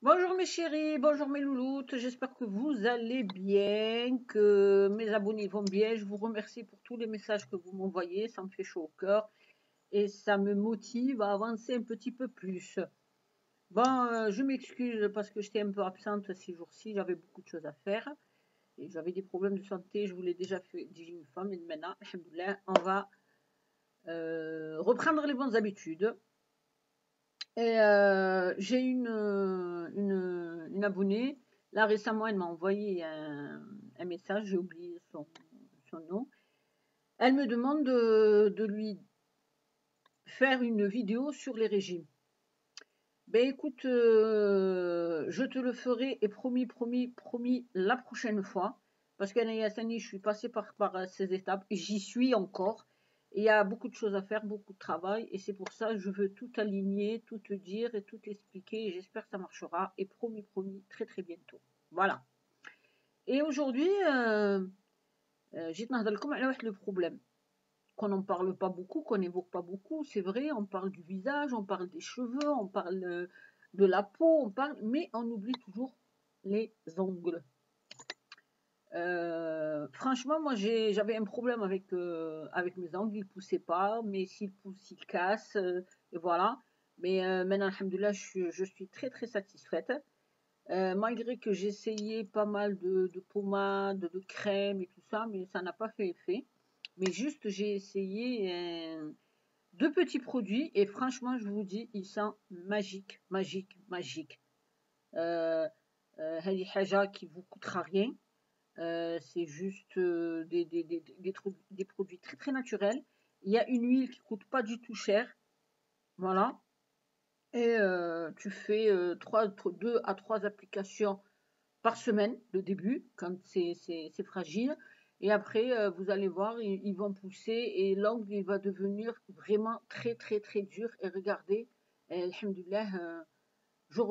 Bonjour mes chéris, bonjour mes louloutes, j'espère que vous allez bien, que mes abonnés vont bien. Je vous remercie pour tous les messages que vous m'envoyez, ça me fait chaud au cœur et ça me motive à avancer un petit peu plus. Bon, je m'excuse parce que j'étais un peu absente ces jours-ci, j'avais beaucoup de choses à faire et j'avais des problèmes de santé, je vous l'ai déjà fait, dit une femme, et maintenant, alhamdoulilah, on va reprendre les bonnes habitudes. Et j'ai une abonnée. Là, récemment, elle m'a envoyé un message, j'ai oublié son nom. Elle me demande de lui faire une vidéo sur les régimes. Ben écoute, je te le ferai et promis la prochaine fois. Parce qu'Anaya Sani, je suis passée par ces étapes et j'y suis encore. Il y a beaucoup de choses à faire, beaucoup de travail et c'est pour ça que je veux tout aligner, tout te dire et tout expliquer et j'espère que ça marchera et promis, très bientôt. Voilà. Et aujourd'hui, j'ai le problème qu'on n'en parle pas beaucoup, qu'on n'évoque pas beaucoup, c'est vrai, on parle du visage, on parle des cheveux, on parle de la peau, mais on oublie toujours les ongles. Franchement, moi j'avais un problème avec mes ongles, ils poussaient pas, mais s'ils poussent, ils cassent, et voilà. Mais maintenant, alhamdoulilah, je suis très satisfaite. Malgré que j'ai essayé pas mal de pommades, de crèmes et tout ça, mais ça n'a pas fait effet. Mais juste, j'ai essayé deux petits produits et franchement, je vous dis, ils sont magiques. Euh, Hadi Haja qui vous coûtera rien. C'est juste des produits très naturels. Il y a une huile qui coûte pas du tout cher. Voilà. Et tu fais 2 à 3 applications par semaine, le début, quand c'est fragile. Et après, vous allez voir, ils vont pousser et l'ongle, il va devenir vraiment très dur. Et regardez, et, alhamdoulilah, je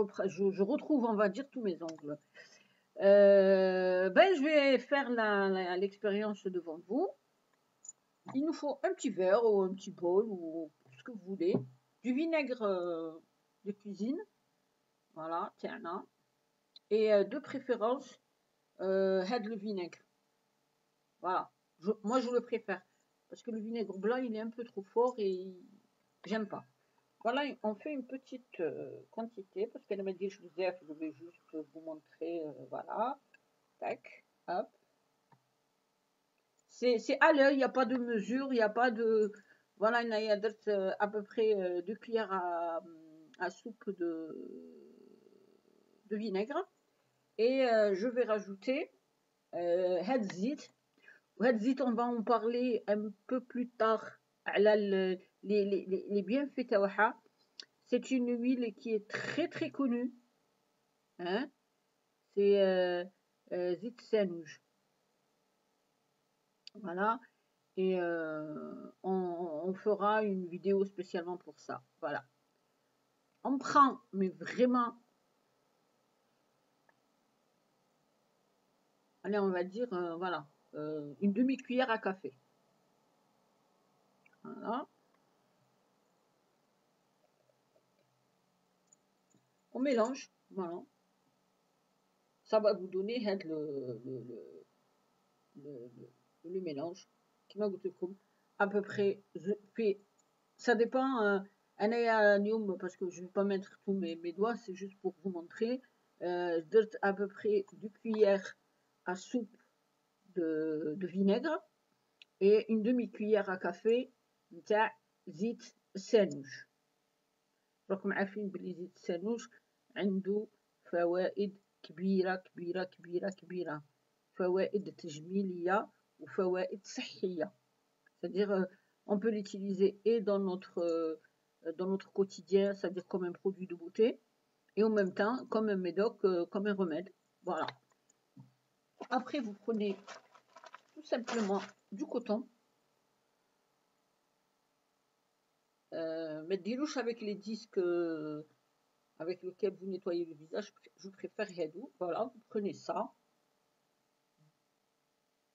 retrouve, on va dire, tous mes ongles. Ben, je vais faire l'expérience devant vous. Il nous faut un petit verre ou un petit bol ou ce que vous voulez. Du vinaigre de cuisine. Voilà, tiens là. Et de préférence, le vinaigre. Voilà. Moi, je le préfère. Parce que le vinaigre blanc, il est un peu trop fort et j'aime pas. Voilà, on fait une petite quantité. Parce qu'elle m'a dit, je vais juste vous montrer. Voilà. Tac. Hop. C'est à l'œil, il n'y a pas de mesure, il n'y a pas de... Voilà, il y a à peu près 2 cuillères à soupe de vinaigre. Et je vais rajouter Hadzit. Hadzit, on va en parler un peu plus tard. Les bienfaits tawaha. C'est une huile qui est très connue. Hein? C'est Zit Sanouj. Voilà. Et on fera une vidéo spécialement pour ça. Voilà. On prend, mais vraiment, allez, on va dire, voilà, une demi-cuillère à café. Voilà. On mélange, voilà. Ça va vous donner le mélange qui m'a goûté comme à peu près. Ça dépend. Parce que je ne vais pas mettre tous mes doigts, c'est juste pour vous montrer. À peu près 2 cuillères à soupe de vinaigre et une demi-cuillère à café de زيت سانوج. راكم عارفين بلي زيت السانوج عنده فوائد كبيرة، فوائد تجميلية وفوائد صحية. C'est-à-dire on peut l'utiliser et dans notre quotidien, c'est-à-dire comme un produit de beauté et en même temps comme un médoc, comme un remède. Voilà. Après vous prenez tout simplement du coton. Mais dilouche avec les disques avec lesquels vous nettoyez le visage, je préfère Hedou. Voilà, vous prenez ça,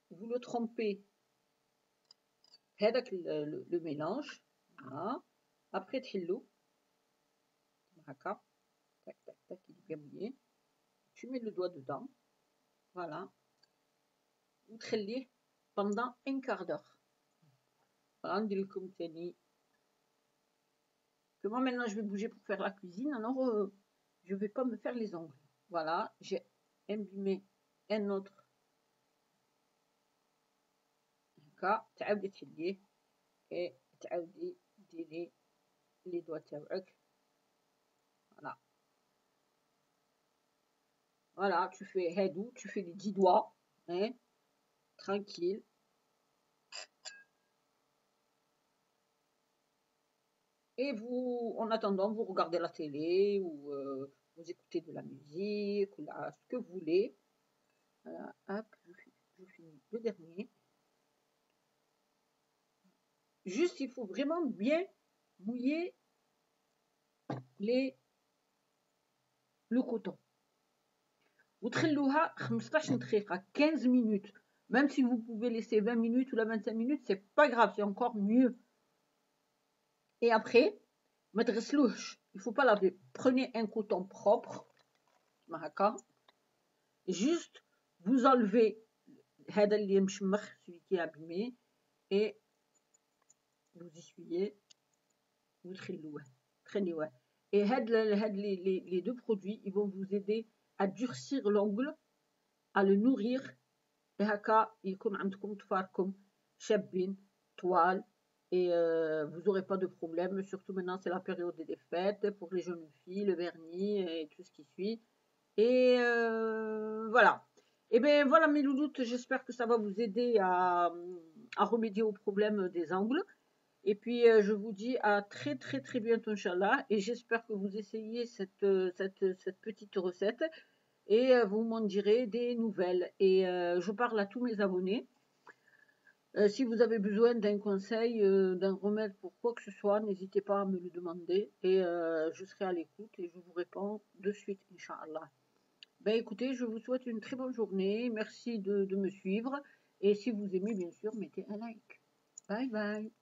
vous le trempez avec le mélange. Voilà. Après, تحلو هكا Tac, tac, tac, il est bien mouillé. Tu mets le doigt dedans. Voilà. Vous traînez pendant un quart d'heure. Voilà, comme que moi maintenant je vais bouger pour faire la cuisine, alors je vais pas me faire les ongles. Voilà, j'ai imbimé un autre هكا تعاودي تحليه et تعاودي ديري les doigts تاوعك. Voilà. Voilà, tu fais هادو, tu fais les 10 doigts, hein, tranquille. Et vous, en attendant, vous regardez la télé ou vous écoutez de la musique ou là, ce que vous voulez. Voilà, hop, je finis le dernier. Juste, il faut vraiment bien mouiller le coton. وتخلوها 15 دقيقة 15 minutes. Même si vous pouvez laisser 20 minutes ou la 25 minutes, c'est pas grave, c'est encore mieux. Et après, ما تغسلوهش. Il faut pas laver. Prenez un coton propre. Juste, vous enlevez هذا اللي مشمخ, celui qui est abîmé, et vous essuyez, vous traînez. Et les deux produits, ils vont vous aider à durcir l'ongle, à le nourrir, et هكا يكون عندكم تفاركم شابين طوال, et vous n'aurez pas de problème. Surtout maintenant, c'est la période des fêtes pour les jeunes filles, le vernis et tout ce qui suit. Et voilà. Et bien voilà mes louloutes, j'espère que ça va vous aider à remédier au problème des ongles. Et puis je vous dis à très très très bientôt Inch'Allah. Et j'espère que vous essayez cette petite recette. Et vous m'en direz des nouvelles. Et je parle à tous mes abonnés. Si vous avez besoin d'un conseil, d'un remède pour quoi que ce soit, n'hésitez pas à me le demander. Et je serai à l'écoute et je vous réponds de suite Inch'Allah. Ben écoutez, je vous souhaite une très bonne journée. Merci de me suivre. Et si vous aimez, bien sûr, mettez un like. Bye bye.